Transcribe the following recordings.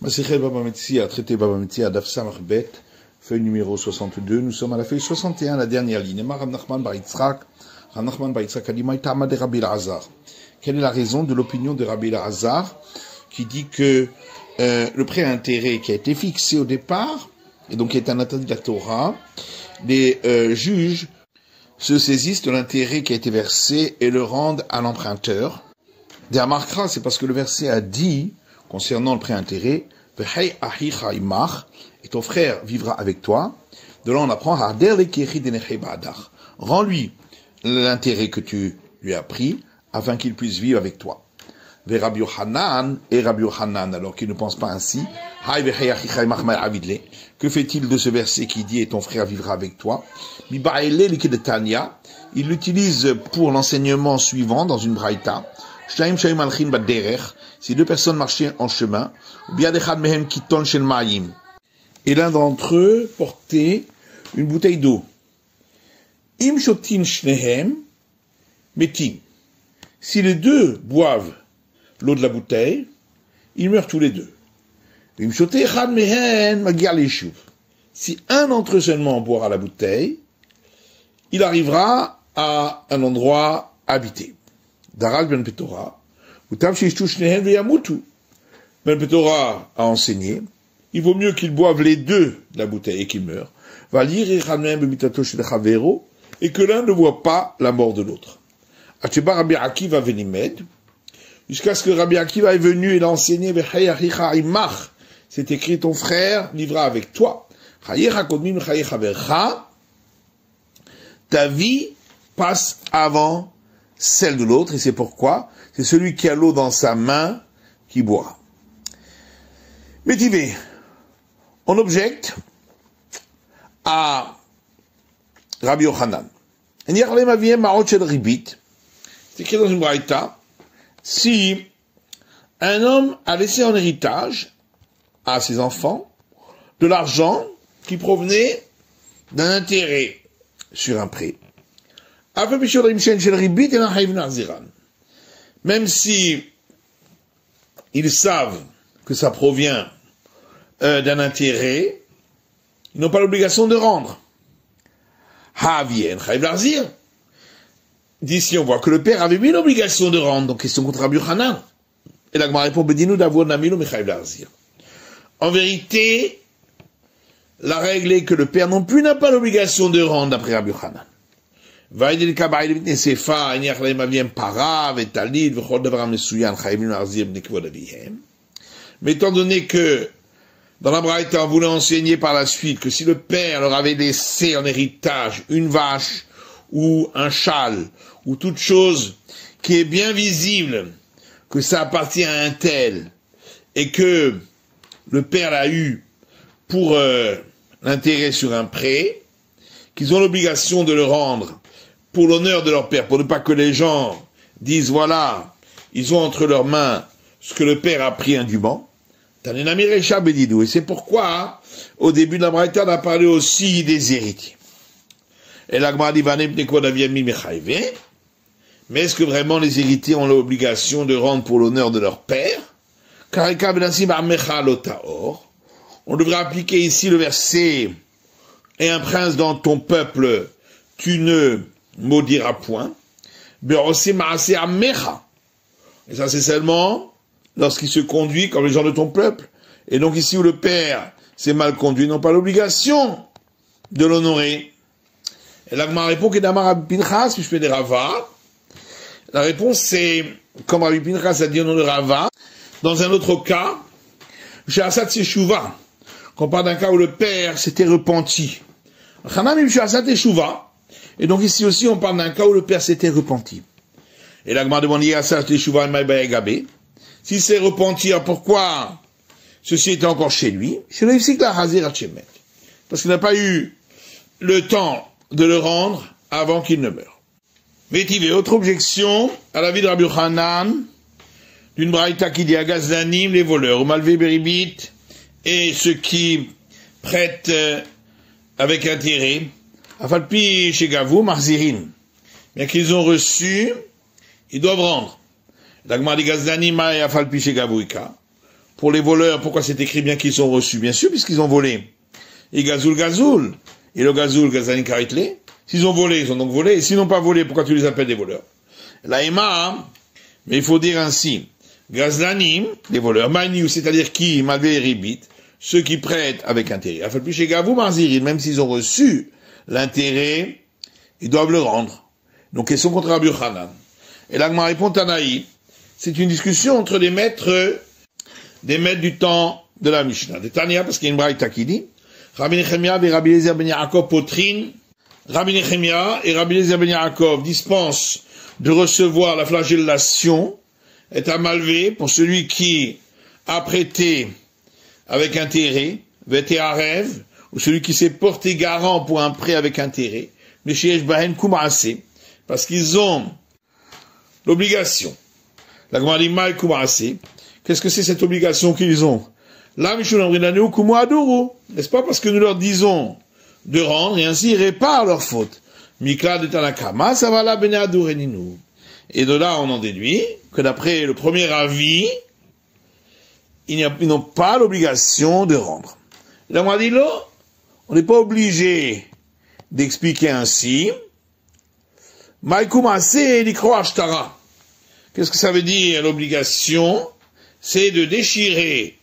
Masechet Baba Metzia, traité Baba Metzia, Daf Samach Bet, feuille numéro 62, nous sommes à la feuille 61, la dernière ligne. Rav Nachman bar Yitzhak a dit, Maïtama de Rabbi Elazar. Quelle est la raison de l'opinion de Rabbi Elazar, qui dit que le prêt à intérêt qui a été fixé au départ, et donc qui est un interdit de la Torah, les juges se saisissent de l'intérêt qui a été versé et le rendent à l'emprunteur. Des Amarkra, c'est parce que le verset a dit, concernant le prêt-intérêt, et ton frère vivra avec toi. De là, on apprend, rends-lui l'intérêt que tu lui as pris, afin qu'il puisse vivre avec toi. Et Rabbi Yochanan, alors qu'il ne pense pas ainsi, que fait-il de ce verset qui dit, et ton frère vivra avec toi? Il l'utilise pour l'enseignement suivant dans une braïta. Si deux personnes marchaient en chemin, et l'un d'entre eux portait une bouteille d'eau. Si les deux boivent l'eau de la bouteille, ils meurent tous les deux. Si un d'entre eux seulement boira la bouteille, il arrivera à un endroit habité. Daral ben Petora, Ben Petora a enseigné, il vaut mieux qu'ils boivent les deux de la bouteille et qu'ils meurent, et que l'un ne voit pas la mort de l'autre. Jusqu'à ce que Rabbi Akiva est venu et l'a enseigné, c'est écrit, ton frère vivra avec toi. Ta vie passe avant celle de l'autre, et c'est pourquoi c'est celui qui a l'eau dans sa main qui boira. Métivé, on objecte à Rabbi Yochanan. C'est écrit dans une braïta, si un homme a laissé en héritage à ses enfants de l'argent qui provenait d'un intérêt sur un prêt, même si ils savent que ça provient d'un intérêt, ils n'ont pas l'obligation de rendre. D'ici, on voit que le père avait mis l'obligation de rendre, donc question contre Rabbi Yochanan. Et la Gemara répond, en vérité, la règle est que le père non plus n'a pas l'obligation de rendre d'après Rabbi Yochanan. Mais étant donné que dans la braïta on voulait enseigner par la suite que si le père leur avait laissé en héritage une vache ou un châle ou toute chose qui est bien visible que ça appartient à un tel et que le père l'a eu pour l'intérêt sur un prêt, qu'ils ont l'obligation de le rendre pour l'honneur de leur père, pour ne pas que les gens disent, voilà, ils ont entre leurs mains ce que le père a pris indûment. Et c'est pourquoi, au début de la braïta, on a parlé aussi des héritiers. Et la Gemara dit, mais est-ce que vraiment les héritiers ont l'obligation de rendre pour l'honneur de leur père? On devrait appliquer ici le verset, et un prince dans ton peuple, tu ne maudiras point. Et ça c'est seulement lorsqu'il se conduit comme les gens de ton peuple. Et donc ici où le père s'est mal conduit, ils n'ont pas l'obligation de l'honorer. Et là, ma réponse est d'Amar Rabbi Pinchas, puis je fais des Rava. La réponse c'est, comme Rabbi Pinchas a dit au nom de Rava, dans un autre cas, chez Asad Seshuva, qu'on parle d'un cas où le père s'était repenti. Et donc ici aussi on parle d'un cas où le père s'était repenti. Et là, Gemara demande s'il s'est repenti, pourquoi ceci était encore chez lui? Parce qu'il n'a pas eu le temps de le rendre avant qu'il ne meure. Vétivé, autre objection à la vie de Rabbi Yochanan, d'une braïta qui dit à Gazdanim, les voleurs, ou malvé beribit, et ceux qui prêtent avec intérêt, afalpi chez Gavou, marzirin. Bien qu'ils ont reçu, ils doivent rendre. La Gemara dit Gazdanim, afalpi chez Gavouika. pour les voleurs, pourquoi c'est écrit bien qu'ils sont reçus? Bien sûr, puisqu'ils ont volé. Et gazoul. Et le gazoul, gazanin karitle. S'ils ont volé, ils ont donc volé. Et s'ils n'ont pas volé, pourquoi tu les appelles des voleurs? La Ema, mais il faut dire ainsi. Gazlanim, les voleurs. Maniou, c'est-à-dire qui, malgré ribit, ceux qui prêtent avec intérêt. Afin plus chez Gavou, Marziril, même s'ils ont reçu l'intérêt, ils doivent le rendre. Donc, ils sont contre Rabbi Yochanan. Et l'Agma répond Tanaï. C'est une discussion entre des maîtres du temps de la Mishnah. De Tania, parce qu'il y a une braïta qui dit, Rabbi Nechemia et Rabbi Eliezer ben Yaakov potrine. Rabbi Nechemia et Rabbi Eliezer ben Yaakov dispensent de recevoir la flagellation, est à malvé pour celui qui a prêté avec intérêt, vêté à rêve, ou celui qui s'est porté garant pour un prêt avec intérêt, mais chez Eshbahen Koumaase, parce qu'ils ont l'obligation. La Gemara dit Mal Koumaase. Qu'est-ce que c'est cette obligation qu'ils ont? Là, n'est-ce pas parce que nous leur disons de rendre et ainsi ils réparent leurs fautes. Mikla de Tanakama, ça va là Benadoureninou. Et de là, on en déduit que d'après le premier avis, ils n'ont pas l'obligation de rendre. Là, on dit là, on n'est pas obligé d'expliquer ainsi. Maïkoumase likro ashtara. Qu'est-ce que ça veut dire l'obligation? C'est de déchirer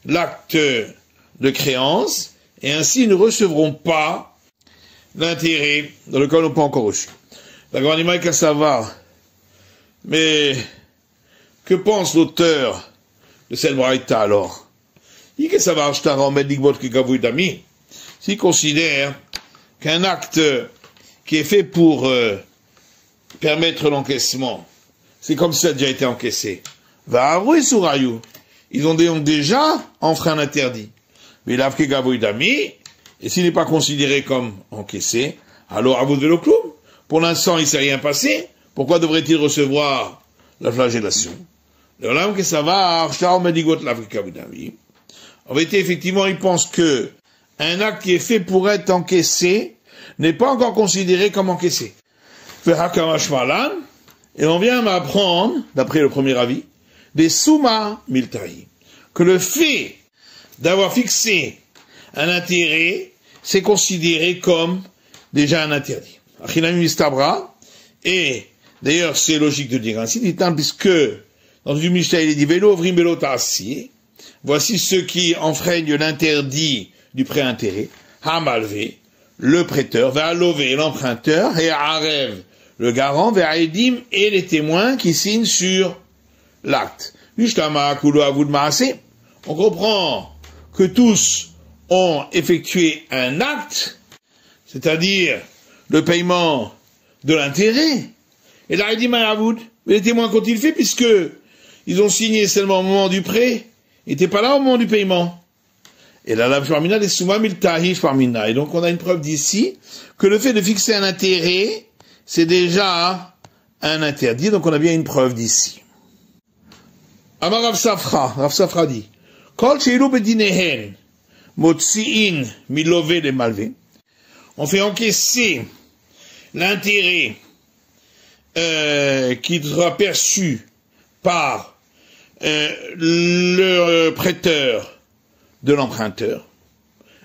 l'acte de créance, et ainsi ils ne recevront pas l'intérêt dans lequel ils n'ont pas encore reçu. La grande image qu'à savoir, mais que pense l'auteur de cette braïta alors? Il que ça va acheter un remède s'il considère qu'un acte qui est fait pour permettre l'encaissement, c'est comme si ça a déjà été encaissé. Va avouer sur Ayou. Ils ont donc déjà enfreint l'interdit. Mais l'avke gavoïdami, et s'il n'est pas considéré comme encaissé, alors à vous de l'ocloum. Pour l'instant, il ne s'est rien passé. Pourquoi devrait-il recevoir la flagellation? Le que ça va, en vérité, effectivement, il pense que un acte qui est fait pour être encaissé n'est pas encore considéré comme encaissé. Et on vient m'apprendre, d'après le premier avis, des Souma Miltahi, que le fait d'avoir fixé un intérêt, c'est considéré comme déjà un interdit. Et d'ailleurs, c'est logique de dire ainsi, puisque dans une Mishnah, il est dit Vélo, Vrim, Vélo, Tassi. Voici ceux qui enfreignent l'interdit du prêt-intérêt. Hamalvé, le prêteur, Véalové, l'emprunteur, et Arev, le garant, Véaedim, et les témoins qui signent sur l'acte. On comprend que tous ont effectué un acte, c'est-à-dire le paiement de l'intérêt. Et là, il dit Mayavoud, mais les témoins qu'ont-ils fait puisque ils ont signé seulement au moment du prêt, ils n'étaient pas là au moment du paiement. Et là, et donc on a une preuve d'ici que le fait de fixer un intérêt, c'est déjà un interdit, donc on a bien une preuve d'ici. Amar Rav Safra dit, Kol sheilu bedinehen, motzi'in milové le malvé. On fait encaisser l'intérêt qui sera perçu par le prêteur de l'emprunteur.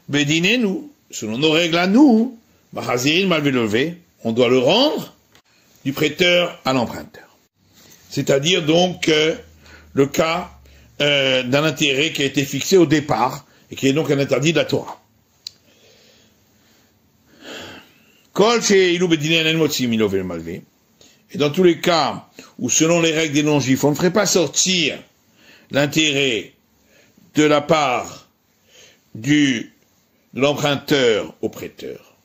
Bedinenu, selon nos règles à nous, mahazirin malvé levé, on doit le rendre du prêteur à l'emprunteur. C'est-à-dire donc le cas d'un intérêt qui a été fixé au départ et qui est donc un interdit de la Torah. Et dans tous les cas où, selon les règles des non-juifs, on ne ferait pas sortir l'intérêt de la part de l'emprunteur au prêteur,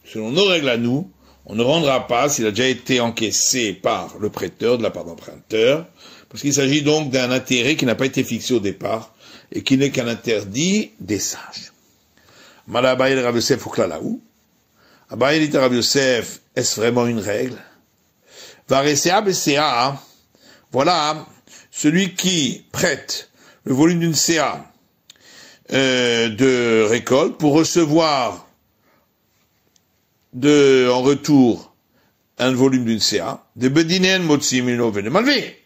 selon nos règles à nous, on ne rendra pas s'il a déjà été encaissé par le prêteur de la part d'emprunteur, parce qu'il s'agit donc d'un intérêt qui n'a pas été fixé au départ et qui n'est qu'un interdit des sages. Malabaïl Rav Yosef ou Klalaou. Abaïl dit Rav Yosef, est-ce vraiment une règle? Varesea Besea, voilà, celui qui prête le volume d'une CA de récolte pour recevoir en retour un volume d'une CA, de Bedinen Motsi Milové de Malvé.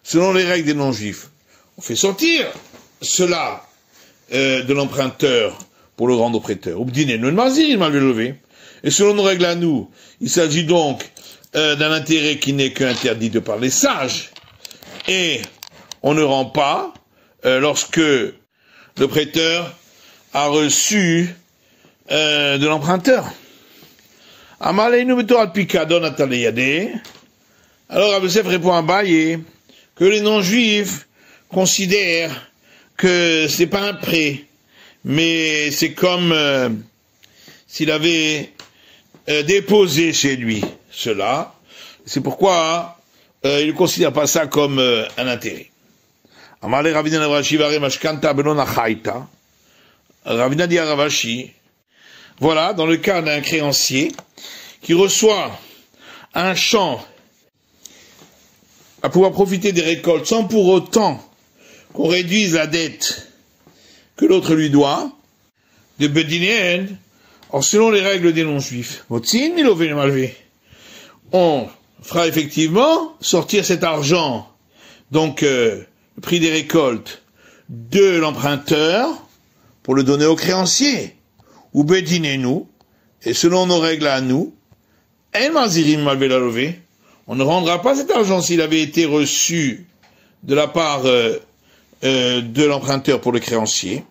selon les règles des non-juifs, on fait sortir cela de l'emprunteur pour le rendre au prêteur. Et selon nos règles à nous, il s'agit donc d'un intérêt qui n'est qu'interdit de par les sages. Et on ne rend pas lorsque le prêteur a reçu de l'emprunteur. Alors Rabbi Yosef répond à Abaye que les non-juifs considèrent que c'est pas un prêt, mais c'est comme s'il avait déposé chez lui cela. C'est pourquoi il ne considère pas ça comme un intérêt. Ravina dit à Ravashi, voilà, dans le cas d'un créancier qui reçoit un champ à pouvoir profiter des récoltes sans pour autant qu'on réduise la dette que l'autre lui doit, de Bedinen, or selon les règles des non-juifs, on fera effectivement sortir cet argent, donc le prix des récoltes, de l'emprunteur pour le donner au créancier, ou Bedinenu, et selon nos règles à nous, on ne rendra pas cet argent s'il avait été reçu de la part de l'emprunteur pour le créancier,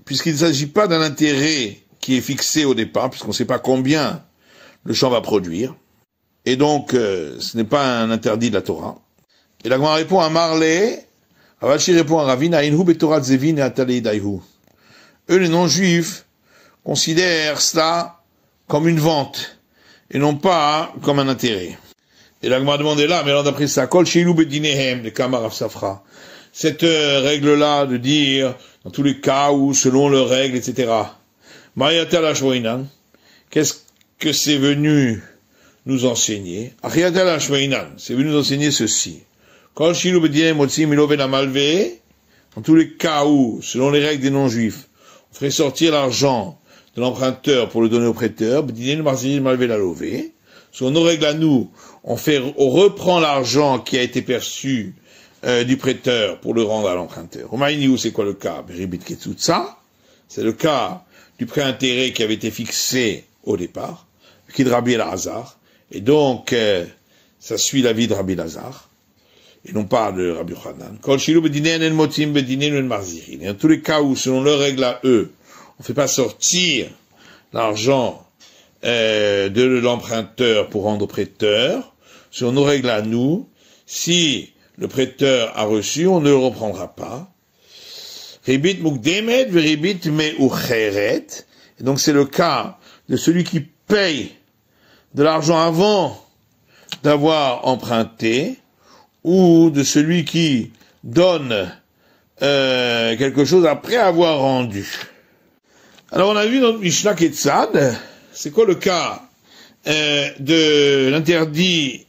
puisqu'il ne s'agit pas d'un intérêt qui est fixé au départ, puisqu'on ne sait pas combien le champ va produire, et donc ce n'est pas un interdit de la Torah. Et la Gemara répond à Marley, Ravashi répond à Ravina, Inhu betorat zevin et atalei daihu. Eux, les non-juifs, considèrent cela comme une vente, et non pas comme un intérêt. Et la Gemara demandait là, mais alors d'après ça, Kol Sheilu Bedinehem, le Kamar Safra. Cette règle-là de dire, dans tous les cas où, selon leurs règles, etc. Mayata la Shwainan, qu'est-ce que c'est venu nous enseigner? Achiata la Shwainan, c'est venu nous enseigner ceci. Kol Sheilu Bedinehem Motzi Miloven Amalve, dans tous les cas où, selon les règles des non-juifs, on ferait sortir l'argent de l'emprunteur pour le donner au prêteur, Bedinehem Marzil Malve la Lové. Selon nos règles à nous, on reprend l'argent qui a été perçu du prêteur pour le rendre à l'emprunteur. Au c'est quoi le cas? C'est le cas du prêt-intérêt qui avait été fixé au départ, qui est de Rabbi Elazar, et donc ça suit l'avis de Rabbi Elazar, et non pas de Rabbi Yochanan. Et dans tous les cas où, selon leurs règles à eux, on ne fait pas sortir l'argent de l'emprunteur pour rendre au prêteur, selon nos règles à nous, si le prêteur a reçu, on ne le reprendra pas. Ribit mukdemet veribit meucheret. Et donc c'est le cas de celui qui paye de l'argent avant d'avoir emprunté, ou de celui qui donne quelque chose après avoir rendu. Alors on a vu dans notre Mishnah Ketzad, c'est quoi le cas de l'interdit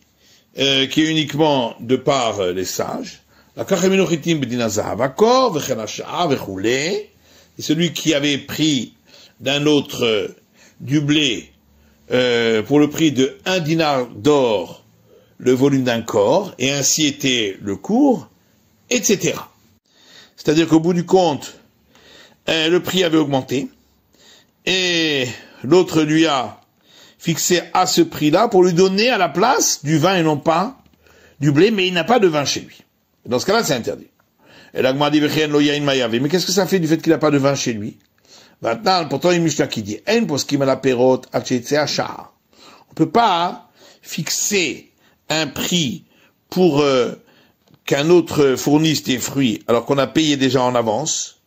qui est uniquement de par les sages? C'est celui qui avait pris d'un autre du blé pour le prix de 1 dinar d'or le volume d'un corps, et ainsi était le cours, etc. C'est-à-dire qu'au bout du compte, le prix avait augmenté, et l'autre lui a fixé à ce prix-là pour lui donner à la place du vin et non pas du blé, mais il n'a pas de vin chez lui. Et dans ce cas-là, c'est interdit. Et là, mais qu'est-ce que ça fait du fait qu'il n'a pas de vin chez lui? Maintenant, pourtant, il y a une Mishnah qui dit, on ne peut pas fixer un prix pour qu'un autre fournisse des fruits alors qu'on a payé déjà en avance,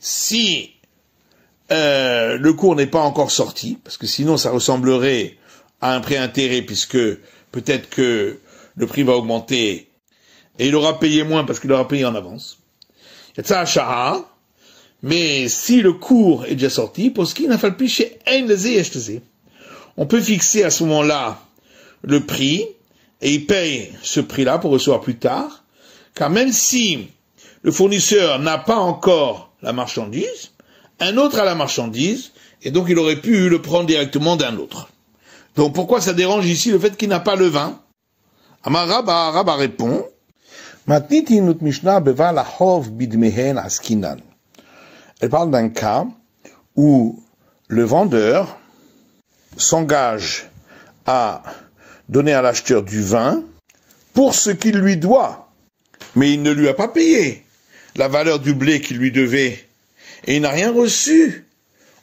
si le cours n'est pas encore sorti, parce que sinon ça ressemblerait à un prêt-intérêt, puisque peut-être que le prix va augmenter et il aura payé moins parce qu'il aura payé en avance. Mais si le cours est déjà sorti, on peut fixer à ce moment-là le prix, et il paye ce prix-là pour recevoir plus tard, car même si le fournisseur n'a pas encore la marchandise, un autre a la marchandise, et donc il aurait pu le prendre directement d'un autre. Donc pourquoi ça dérange ici le fait qu'il n'a pas le vin? Amar Rabba répond, Matniti notre Mishnah beva la hov bidmehen askinan. Elle parle d'un cas où le vendeur s'engage à donner à l'acheteur du vin pour ce qu'il lui doit, mais il ne lui a pas payé la valeur du blé qu'il lui devait, et il n'a rien reçu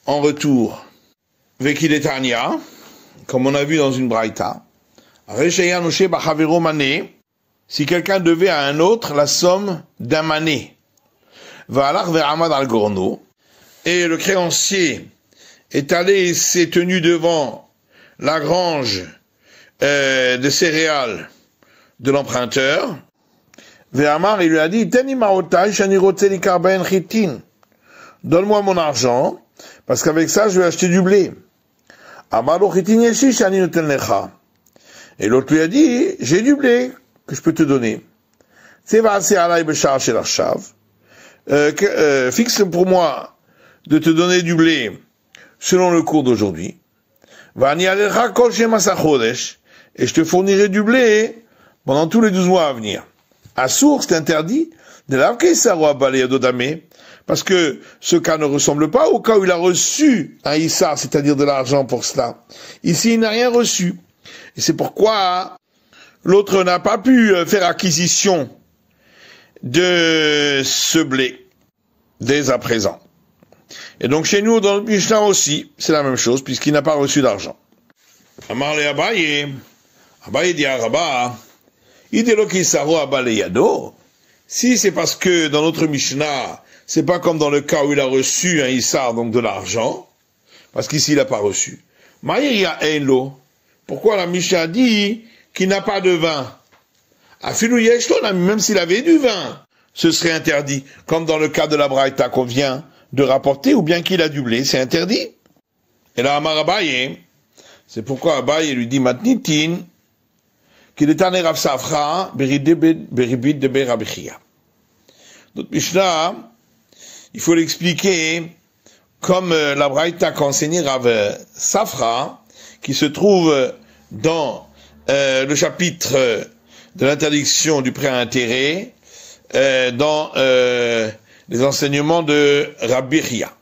en retour. Vekidetania, comme on a vu dans une braïta, si quelqu'un devait à un autre la somme d'un mané, et le créancier est allé et s'est tenu devant la grange de céréales de l'emprunteur, il lui a dit, donne-moi mon argent, parce qu'avec ça je vais acheter du blé. Et l'autre lui a dit, j'ai du blé que je peux te donner. Fixe pour moi de te donner du blé selon le cours d'aujourd'hui. Et je te fournirai du blé pendant tous les 12 mois à venir. À source, c'est interdit de l'avquer sarwa balé adodamé, parce que ce cas ne ressemble pas au cas où il a reçu un issar, c'est-à-dire de l'argent pour cela. Ici, il n'a rien reçu. Et c'est pourquoi l'autre n'a pas pu faire acquisition de ce blé dès à présent. Et donc chez nous, dans le Mishnah aussi, c'est la même chose, puisqu'il n'a pas reçu d'argent. Amar le Abaye, Abaye dit à Rabba, idelo kisaro abale yado. Si c'est parce que dans notre Mishnah, c'est pas comme dans le cas où il a reçu un issar, donc de l'argent, parce qu'ici il n'a pas reçu. Maïria Eilo. Pourquoi la Mishnah dit qu'il n'a pas de vin? Afilou yeshlo, même s'il avait du vin, ce serait interdit, comme dans le cas de la braïta qu'on vient de rapporter, ou bien qu'il a du blé, c'est interdit. Et là, Amar Abaye, c'est pourquoi Abaye lui dit Matnitin, qu'il est un Rav Safra, beribit de Berabichia. Notre Mishnah, il faut l'expliquer comme la braïta qu'enseignait Rav Safra, qui se trouve dans le chapitre de l'interdiction du prêt à intérêt, dans les enseignements de Rabbi Chia,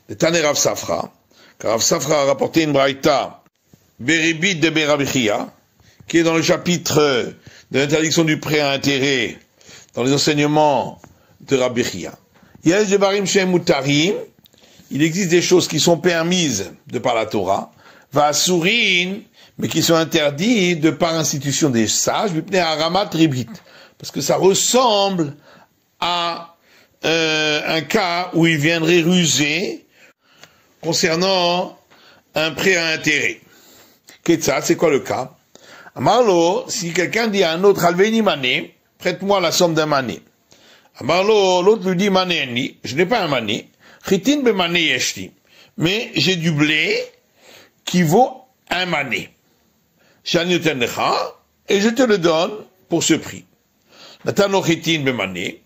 de Taner Rav Safra, car Rav Safra a rapporté une braïta Beribit de Rabbi Chia, qui est dans le chapitre de l'interdiction du prêt à intérêt, dans les enseignements de Rabbi Chia. Il existe des choses qui sont permises de par la Torah, mais qui sont interdites de par institution des sages, parce que ça ressemble à un cas où il viendrait ruser concernant un prêt à intérêt. C'est quoi le cas? Amarlo, si quelqu'un dit à un autre, Alveni mané, prête-moi la somme d'un mané. Amarlo, l'autre lui dit mané, je n'ai pas un mané, chitin be mané yeshti, mais j'ai du blé qui vaut un mané. Shani utenlecha, et je te le donne pour ce prix. Natano chitin be mané,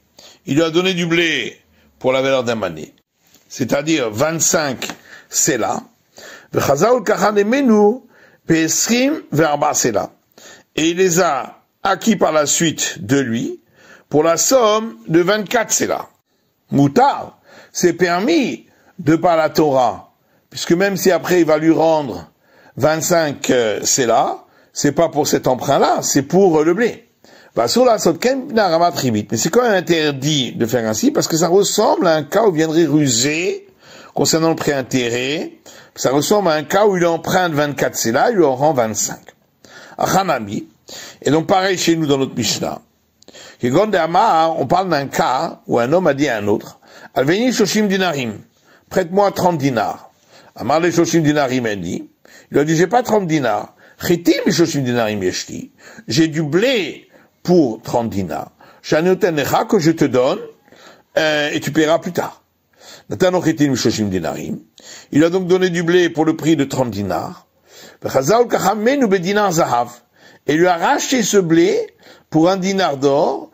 il lui a donné du blé pour la valeur d'un mané, c'est-à-dire 25 sela, v'chazaul kachanemenu pe'esrim ve'arba sela, et il les a acquis par la suite de lui pour la somme de 24 sela. Moutar, c'est permis de par la Torah, puisque même si après il va lui rendre 25 sela, c'est pas pour cet emprunt-là, c'est pour le blé. Mais c'est quand même interdit de faire ainsi, parce que ça ressemble à un cas où il viendrait ruser concernant le prêt-intérêt. Ça ressemble à un cas où il emprunte 24 sela, il lui en rend 25. Achanami. Et donc pareil chez nous dans notre Mishnah. On parle d'un cas où un homme a dit à un autre, Alveni shoshim dinarim, prête-moi 30 dinars. Amar le shoshim dinarim dit, il a dit, j'ai pas 30 dinars. Chitim shoshim dinarim yeshti, j'ai du blé pour 30 dinars. Shani necha que je te donne, et tu paieras plus tard. Natano chitim shoshim dinarim. Il a donc donné du blé pour le prix de 30 dinars. Et lui a racheté ce blé pour un dinar d'or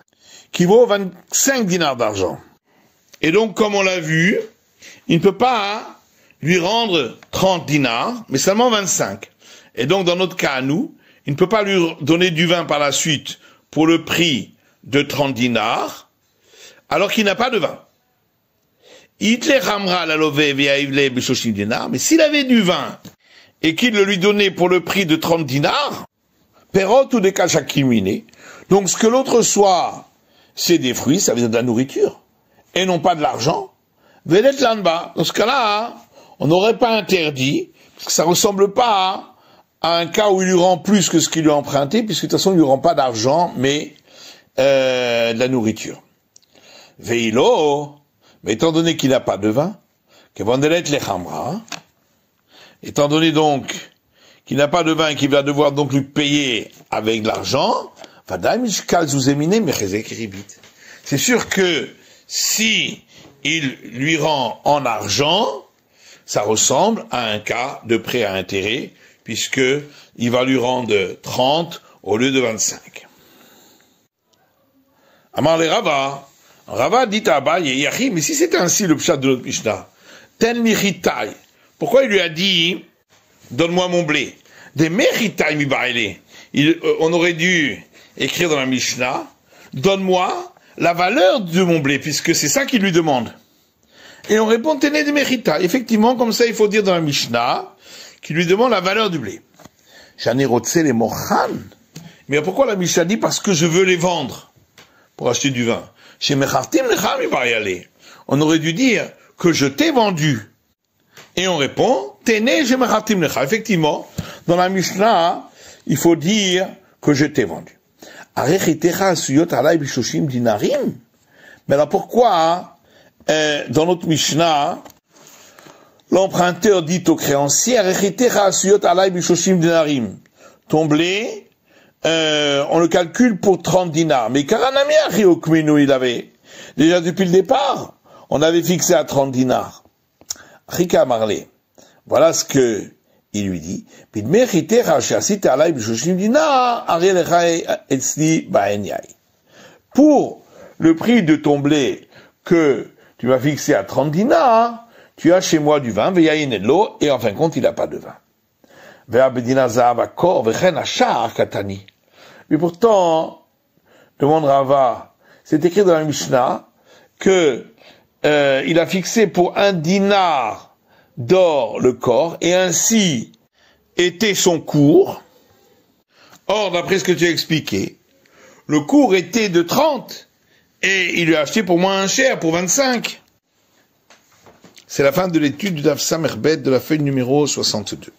qui vaut 25 dinars d'argent. Et donc, comme on l'a vu, il ne peut pas lui rendre 30 dinars, mais seulement 25. Et donc, dans notre cas à nous, il ne peut pas lui donner du vin par la suite pour le prix de 30 dinars, alors qu'il n'a pas de vin. Mais s'il avait du vin et qu'il le lui donnait pour le prix de 30 dinars, perot ou des kachakimine, donc ce que l'autre soit, c'est des fruits, ça veut dire de la nourriture, et non pas de l'argent, velet lanba. Dans ce cas-là, on n'aurait pas interdit, parce que ça ressemble pas à un cas où il lui rend plus que ce qu'il lui a emprunté, puisque de toute façon il lui rend pas d'argent, mais de la nourriture. Veilo, mais étant donné qu'il n'a pas de vin, étant donné donc qu'il n'a pas de vin et qu'il va devoir donc lui payer avec de l'argent, c'est sûr que si il lui rend en argent, ça ressemble à un cas de prêt à intérêt, puisque il va lui rendre 30 au lieu de 25. Amar le Rava, Rava dit à Abaye, Yahi, mais si c'était ainsi le pshat de notre Mishnah, ten michitai, pourquoi il lui a dit, donne-moi mon blé? Des mechitai mi baile. On aurait dû écrire dans la Mishnah, donne-moi la valeur de mon blé, puisque c'est ça qu'il lui demande. Et on répond, tenez des mechitai. Effectivement, comme ça, il faut dire dans la Mishnah, qu'il lui demande la valeur du blé. J'en rotse les mochan. Mais pourquoi la Mishnah dit? Parce que je veux les vendre pour acheter du vin. On aurait dû dire que je t'ai vendu. Et on répond, effectivement, dans la Mishnah, il faut dire que je t'ai vendu. Mais alors pourquoi, dans notre Mishnah, l'emprunteur dit au créancier, ton blé, on le calcule pour 30 dinars. Mais Karanami Okmenu, il avait. Déjà depuis le départ, on avait fixé à 30 dinars. Rika Marley. Voilà ce que il lui dit. Pour le prix de ton blé que tu m'as fixé à 30 dinars, tu as chez moi du vin, et en fin de compte, il n'a pas de vin. Mais pourtant, demande Rava, c'est écrit dans la Mishnah que il a fixé pour 1 dinar d'or le corps, et ainsi était son cours. Or, d'après ce que tu as expliqué, le cours était de 30, et il lui a acheté pour moins cher, pour 25. C'est la fin de l'étude du Daf Samerbet de la feuille numéro 62.